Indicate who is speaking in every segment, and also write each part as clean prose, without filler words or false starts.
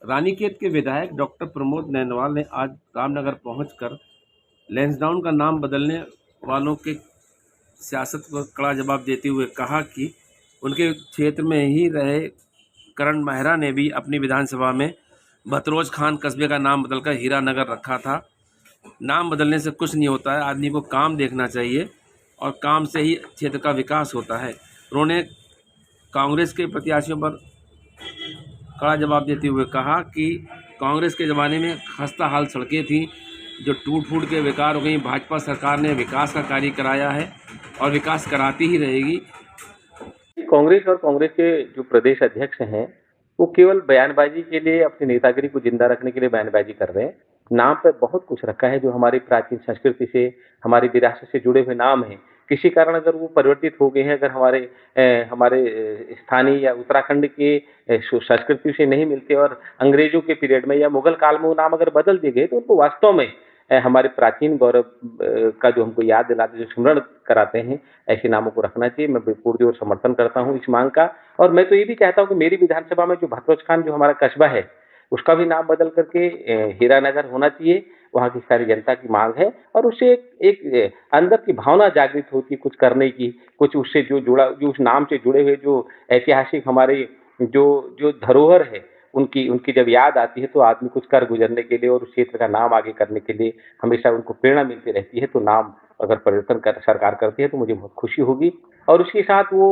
Speaker 1: रानीखेत के विधायक डॉक्टर प्रमोद नैनवाल ने आज रामनगर पहुंचकर लैंसडाउन का नाम बदलने वालों के सियासत को कड़ा जवाब देते हुए कहा कि उनके क्षेत्र में ही रहे करण मेहरा ने भी अपनी विधानसभा में भतरोज खान कस्बे का नाम बदलकर हीरानगर रखा था। नाम बदलने से कुछ नहीं होता है, आदमी को काम देखना चाहिए और काम से ही क्षेत्र का विकास होता है। उन्होंने कांग्रेस के प्रत्याशियों पर कड़ा जवाब देते हुए कहा कि कांग्रेस के ज़माने में खस्ता हाल सड़कें थीं जो टूट फूट के बेकार हो गई। भाजपा सरकार ने विकास का कार्य कराया है और विकास कराती ही रहेगी।
Speaker 2: कांग्रेस और कांग्रेस के जो प्रदेश अध्यक्ष हैं वो केवल बयानबाजी के लिए अपनी नेतागिरी को जिंदा रखने के लिए बयानबाजी कर रहे हैं। नाम पे बहुत कुछ रखा है जो हमारी प्राचीन संस्कृति से, हमारी विरासत से जुड़े हुए नाम हैं। किसी कारण अगर वो परिवर्तित हो गए हैं, अगर हमारे स्थानीय या उत्तराखंड के संस्कृति से नहीं मिलते और अंग्रेजों के पीरियड में या मुगल काल में वो नाम अगर बदल दिए गए तो उनको वास्तव में हमारे प्राचीन गौरव का जो हमको याद दिलाते, जो स्मरण कराते हैं, ऐसे नामों को रखना चाहिए। मैं पुरजोर समर्थन करता हूँ इस मांग का। और मैं तो ये भी चाहता हूँ कि मेरी विधानसभा में जो भतरोज खान जो हमारा कस्बा है उसका भी नाम बदल करके हीरानगर होना चाहिए। वहाँ की सारी जनता की मांग है और उससे एक अंदर की भावना जागृत होती है कुछ करने की, कुछ उससे जो उस नाम से जुड़े हुए जो ऐतिहासिक हमारे जो जो धरोहर है उनकी उनकी जब याद आती है तो आदमी कुछ कर गुजरने के लिए और उस क्षेत्र का नाम आगे करने के लिए हमेशा उनको प्रेरणा मिलती रहती है। तो नाम अगर परिवर्तन कर सरकार करती है तो मुझे बहुत खुशी होगी। और उसके साथ वो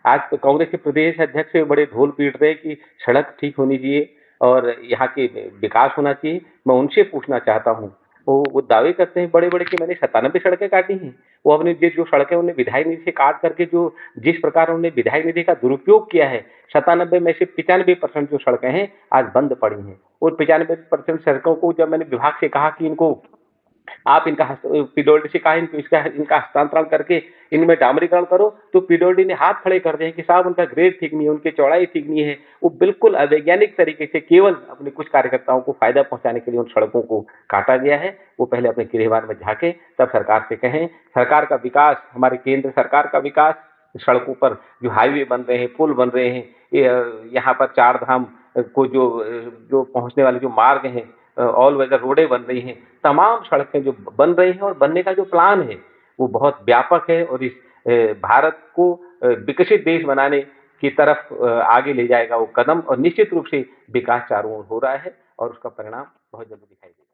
Speaker 2: आज तो कांग्रेस के प्रदेश अध्यक्ष बड़े ढोल पीट रहे हैं कि सड़क ठीक होनी चाहिए और यहाँ के विकास होना चाहिए। मैं उनसे पूछना चाहता हूँ, वो दावे करते हैं बड़े बड़े कि मैंने 97 सड़कें काटी हैं। वो अपने जो सड़कें उन्हें विधायक निधि से काट करके जो जिस प्रकार उन्होंने विधायक निधि का दुरुपयोग किया है, 97 में से 95% जो सड़कें हैं आज बंद पड़ी हैं। और 95% सड़कों को जब मैंने विभाग से कहा कि इनको आप इनका पीडब्ल्यूडी से कहा इनको इनका हस्तांतरण करके इनमें डामरीकरण करो, तो पीडब्ल्यूडी ने हाथ खड़े कर दिए कि साहब उनका ग्रेड ठीक नहीं है, उनकी चौड़ाई ठीक नहीं है। वो बिल्कुल अवैज्ञानिक तरीके से केवल अपने कुछ कार्यकर्ताओं को फायदा पहुंचाने के लिए उन सड़कों को काटा गया है। वो पहले अपने गिरेबान में झांके, तब सरकार से कहें सरकार का विकास, हमारे केंद्र सरकार का विकास, सड़कों पर जो हाईवे बन रहे हैं, पुल बन रहे हैं, यहाँ पर चार धाम को जो पहुंचने वाले जो मार्ग हैं, ऑल वेदर रोडें बन रही हैं, तमाम सड़कें जो बन रही हैं और बनने का जो प्लान है वो बहुत व्यापक है और इस भारत को विकसित देश बनाने की तरफ आगे ले जाएगा वो कदम। और निश्चित रूप से विकास चारों ओर हो रहा है और उसका परिणाम बहुत जल्द दिखाई देगा।